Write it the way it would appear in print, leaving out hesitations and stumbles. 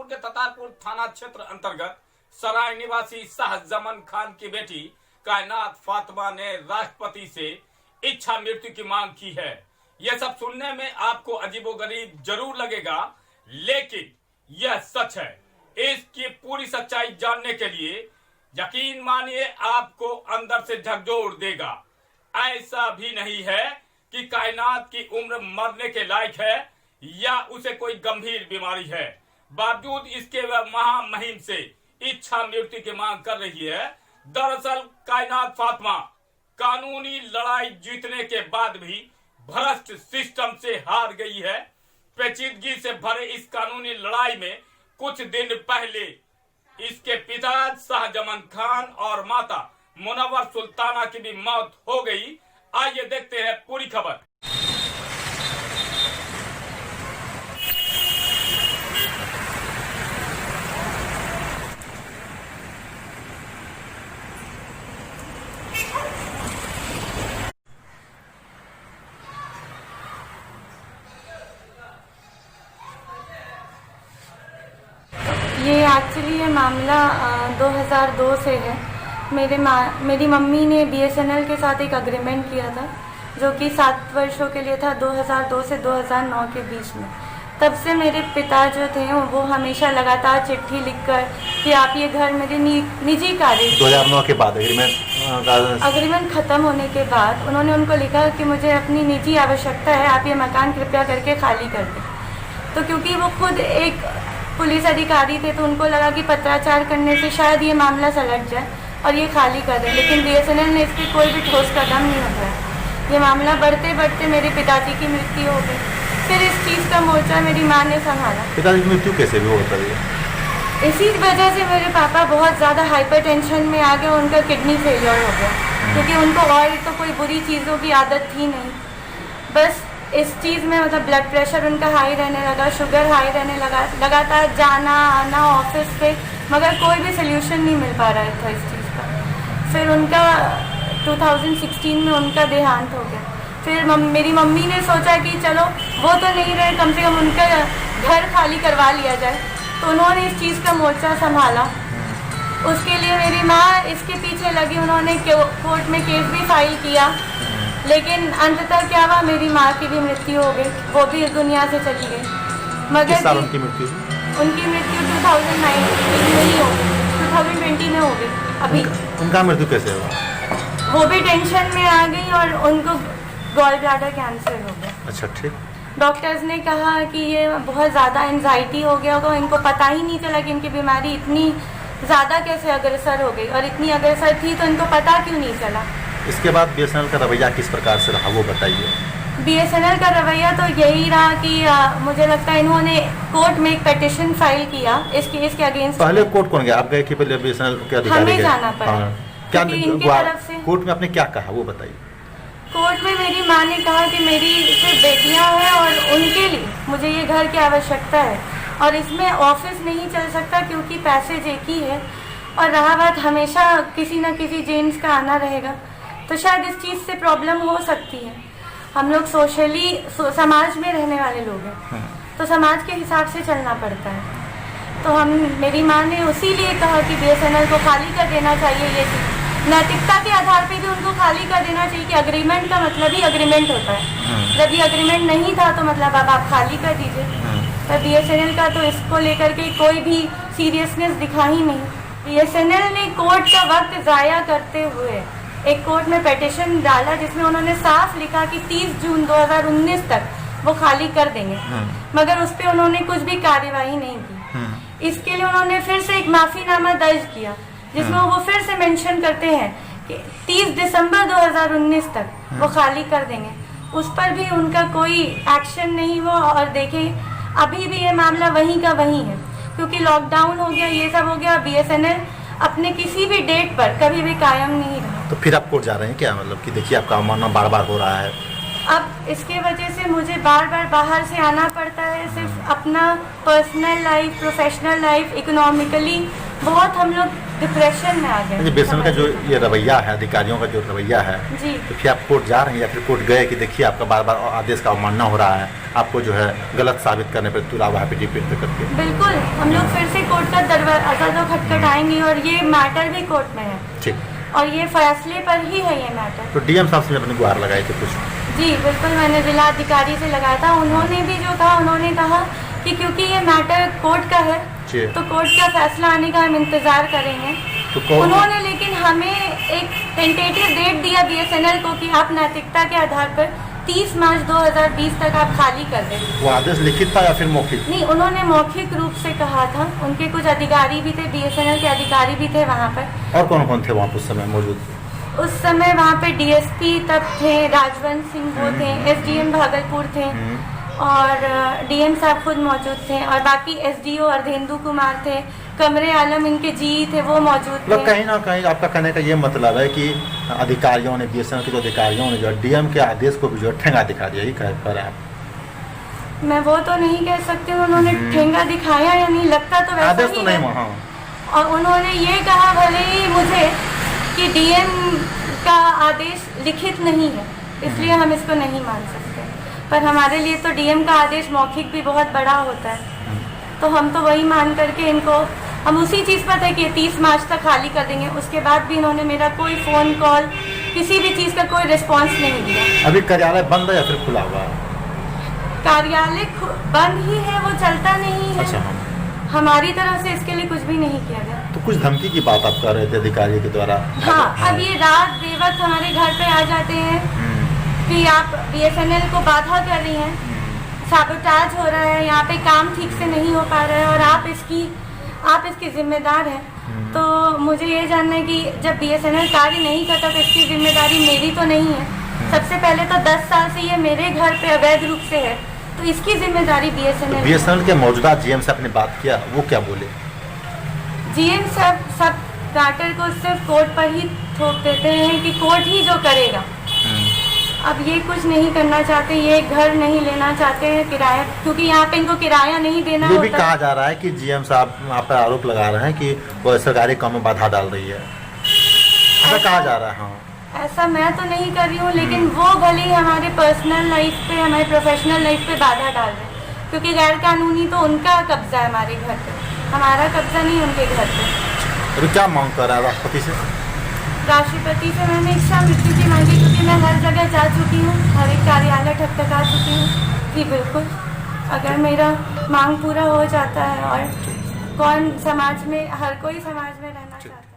जौनपुर के ततारपुर थाना क्षेत्र अंतर्गत सराय निवासी शाहजमन खान की बेटी कायनात फातिमा ने राष्ट्रपति से इच्छा मृत्यु की मांग की है। यह सब सुनने में आपको अजीबोगरीब जरूर लगेगा, लेकिन यह सच है। इसकी पूरी सच्चाई जानने के लिए यकीन मानिए आपको अंदर से झकझोर देगा। ऐसा भी नहीं है कि कायनात की उम्र मरने के लायक है या उसे कोई गंभीर बीमारी है। बावजूद इसके वह महामहिम से इच्छा मृत्यु की मांग कर रही है। दरअसल कायनात फातिमा कानूनी लड़ाई जीतने के बाद भी भ्रष्ट सिस्टम से हार गई है। पेचीदगी से भरे इस कानूनी लड़ाई में कुछ दिन पहले इसके पिता शाहजमन खान और माता मुनव्वर सुल्ताना की भी मौत हो गई। आइए देखते हैं पूरी खबर। ये एक्चुअली ये मामला 2002 से है। मेरी मम्मी ने BSNL के साथ एक एग्रीमेंट किया था जो कि 7 वर्षों के लिए था, 2002 से 2009 के बीच में। तब से मेरे पिता जो थे वो हमेशा लगातार चिट्ठी लिखकर कि आप ये घर मेरे निजी कार्य 2009 के बाद एग्रीमेंट ख़त्म होने के बाद उन्होंने उनको लिखा कि मुझे अपनी निजी आवश्यकता है, आप ये मकान कृपया करके खाली कर दें। तो क्योंकि वो खुद एक पुलिस अधिकारी थे तो उनको लगा कि पत्राचार करने से शायद ये मामला सलट जाए और ये खाली कर दें, लेकिन BSNL ने इस पर कोई भी ठोस कदम नहीं उठाया। ये मामला बढ़ते बढ़ते मेरे पिताजी की मृत्यु हो गई। फिर इस चीज़ का मोर्चा मेरी माँ ने संभाला। पिताजी की मृत्यु कैसे भी होता है? इसी वजह से मेरे पापा बहुत ज़्यादा हाइपरटेंशन में आ गए, उनका किडनी फेलियर हो गया क्योंकि उनको और तो कोई बुरी चीज़ों की आदत थी नहीं। बस इस चीज़ में मतलब ब्लड प्रेशर उनका हाई रहने लगा, शुगर हाई रहने लगा, लगातार जाना आना ऑफिस पे, मगर कोई भी सोल्यूशन नहीं मिल पा रहा था इस चीज़ का। फिर उनका 2016 में उनका देहांत हो गया। फिर मेरी मम्मी ने सोचा कि चलो वो तो नहीं रहे, कम से कम उनका घर खाली करवा लिया जाए, तो उन्होंने इस चीज़ का मोर्चा संभाला। उसके लिए मेरी माँ इसके पीछे लगी, उन्होंने कोर्ट में केस भी फाइल किया, लेकिन अंततः क्या हुआ, मेरी माँ की भी मृत्यु हो गई, वो भी इस दुनिया से चली गई। मगर साल उनकी मृत्यु 2019 में ही हो गई, 2020 में हो गई। अभी उनका मृत्यु कैसे हुआ? वो भी टेंशन में आ गई और उनको गॉल ब्लैडर कैंसर हो गया। अच्छा, ठीक। डॉक्टर्स ने कहा कि ये बहुत ज़्यादा एंजाइटी हो गया होगा, इनको पता ही नहीं चला कि इनकी बीमारी इतनी ज़्यादा कैसे अग्रसर हो गई, और इतनी अग्रसर थी तो इनको पता क्यों नहीं चला। इसके बाद BSNL का रवैया किस प्रकार से रहा वो बताइए। BSNL का रवैया तो यही रहा कि मुझे लगता है इन्होंने कोर्ट में एक पिटीशन फाइल किया इस केस के अगेंस्ट। पहले कोर्ट कौन गया? आप गए कि पहले BSNL के अधिकारी हमें जाना पड़ा। क्या इनकी तरफ से कोर्ट में आपने क्या कहा वो बताइए। कोर्ट में मेरी माँ ने कहा कि मेरी सिर्फ बेटियाँ हैं और उनके लिए मुझे ये घर की आवश्यकता है और इसमें ऑफिस नहीं चल सकता क्योंकि पैसेज एक ही है, और रहा बात हमेशा किसी न किसी जेंट्स का आना रहेगा, तो शायद इस चीज़ से प्रॉब्लम हो सकती है। हम लोग सोशली समाज में रहने वाले लोग हैं, तो समाज के हिसाब से चलना पड़ता है। तो मेरी माँ ने उसी लिए कहा कि BSNL को खाली कर देना चाहिए। ये नैतिकता के आधार पे भी उनको खाली कर देना चाहिए कि अग्रीमेंट का मतलब ही अग्रीमेंट होता है। जब ये अग्रीमेंट नहीं था तो मतलब अब आप खाली कर दीजिए। पर BSNL का तो इसको लेकर के कोई भी सीरियसनेस दिखा ही नहीं। BSNL ने कोर्ट का वक्त ज़ाया करते हुए एक कोर्ट में पिटीशन डाला जिसमें उन्होंने साफ लिखा कि 30 जून 2019 तक वो खाली कर देंगे, मगर उस पर उन्होंने कुछ भी कार्यवाही नहीं की। इसके लिए उन्होंने फिर से एक माफीनामा दर्ज किया जिसमें वो फिर से मेंशन करते हैं कि 30 दिसंबर 2019 तक वो खाली कर देंगे। उस पर भी उनका कोई एक्शन नहीं हुआ, और देखें अभी भी ये मामला वहीं का वहीं है क्योंकि लॉकडाउन हो गया, ये सब हो गया। BSNL अपने किसी भी डेट पर कभी भी कायम नहीं रहा। तो फिर आप कोर्ट जा रहे हैं क्या? मतलब कि देखिए आपका मामला बार बार हो रहा है। अब इसके वजह से मुझे बार बार बाहर से आना पड़ता है। सिर्फ अपना personal life, professional life, economically बहुत हम लोग डिप्रेशन में आ गए। बीएसएनएल का जो ये रवैया है, अधिकारियों का जो रवैया है, जी तो फिर आप कोर्ट जा रहे हैं या फिर कोर्ट गए कि देखिए आपका बार बार आदेश का अवमानना हो रहा है, आपको जो है गलत साबित करने पर तुला हुआ है पीटी करके? बिल्कुल, हम लोग फिर से कोर्ट का दरवाजा तो खटखटाएंगे और ये मैटर भी कोर्ट में है। ठीक, और ये फैसले पर ही है ये मैटर। तो डीएम साहब से अपनी गुहार लगाई थी कुछ? जी बिल्कुल, मैंने जिला अधिकारी से लगाया था। उन्होंने भी जो कहा, उन्होंने कहा कि क्योंकि ये मैटर कोर्ट का है तो कोर्ट का फैसला आने का हम इंतजार करेंगे। तो उन्होंने लेकिन हमें एक टेंटेटिव डेट दिया बीएसएनएल को कि आप नैतिकता के आधार पर 30 मार्च 2020 तक आप खाली कर दें। वो आदेश लिखित था या फिर मौखिक? नहीं, उन्होंने मौखिक रूप से कहा था। उनके कुछ अधिकारी भी थे, बीएसएनएल के अधिकारी भी थे वहाँ पर। और कौन कौन थे वहाँ उस समय मौजूद? उस समय वहाँ पे डीएसपी तब थे, राजवंत सिंह वो थे, एसडीएम भागलपुर थे और डीएम साहब खुद मौजूद थे और बाकी एसडीओ अर्धेंदु कुमार थे, कमरे आलम इनके जी थे, वो मौजूद थे। कहीं ना कहीं आपका कहने का ये मतलब है कि अधिकारियों ने, बीएसएनएल के जो अधिकारियों ने जो डीएम के आदेश को भी जो ठेंगा दिखा दिया, यही कह पर आप? मैं वो तो नहीं कह सकती उन्होंने ठेंगा दिखाया या नहीं, लगता तो वैसा आदेश ही तो है। नहीं वहाँ। और उन्होंने ये कहा भले ही मुझे कि डीएम का आदेश लिखित नहीं है, इसलिए हम इसको नहीं मान सकते। पर हमारे लिए तो डीएम का आदेश मौखिक भी बहुत बड़ा होता है, तो हम तो वही मान करके इनको, हम उसी चीज़ पर थे कि 30 मार्च तक खाली कर देंगे। उसके बाद भी इन्होंने मेरा कोई फ़ोन कॉल, किसी भी चीज़ का कोई रिस्पांस नहीं दिया। अभी कार्यालय बंद है या फिर खुला हुआ है? कार्यालय बंद ही है, वो चलता नहीं है। अच्छा, हाँ। हमारी तरफ से इसके लिए कुछ भी नहीं किया गया। तो कुछ धमकी की बात आप कर रहे थे अधिकारियों के द्वारा? हाँ, अब ये रात बेवक्त हमारे घर पे आ जाते हैं कि आप बीएसएनएल को बाधा कर रही हैं, साबोटाज हो रहा है, यहाँ पे काम ठीक से नहीं हो पा रहा है और आप इसकी जिम्मेदार हैं। तो मुझे ये जानना है कि जब बीएसएनएल कार्य नहीं करता तो इसकी जिम्मेदारी मेरी तो नहीं है। सबसे पहले तो 10 साल से ये मेरे घर पे अवैध रूप से है, तो इसकी जिम्मेदारी बीएसएनएल के मौजूदा जीएम से आपने बात किया, वो क्या बोले? जीएम सब मैटर को सिर्फ कोर्ट पर ही थोप देते हैं कि कोर्ट ही जो करेगा। अब ये कुछ नहीं करना चाहते, ये घर नहीं लेना चाहते हैं किराया, क्योंकि यहाँ पे इनको किराया नहीं देना ये होता। भी कहा जा रहा है कि जीएम साहब आप पर आरोप लगा रहे हैं कि वो सरकारी काम में बाधा डाल रही है, ऐसा कहा जा रहा है। हाँ, ऐसा मैं तो नहीं कर रही हूँ, लेकिन वो भले ही हमारे पर्सनल लाइफ पे, हमारे प्रोफेशनल लाइफ पे बाधा डाल रहे हैं, क्योंकि गैर कानूनी तो उनका कब्जा है हमारे घर पे, हमारा कब्जा नहीं उनके घर पे। तो क्या मांग कर रहा है राष्ट्रपति से? राष्ट्रपति से मैंने इच्छा मृत्यु की मांगी, क्योंकि मैं हर जगह जा चुकी हूँ, हर एक कार्यालय ठकठका चुकी हूँ। जी बिल्कुल, अगर मेरा मांग पूरा हो जाता है और कौन समाज में, हर कोई समाज में रहना चाहता है।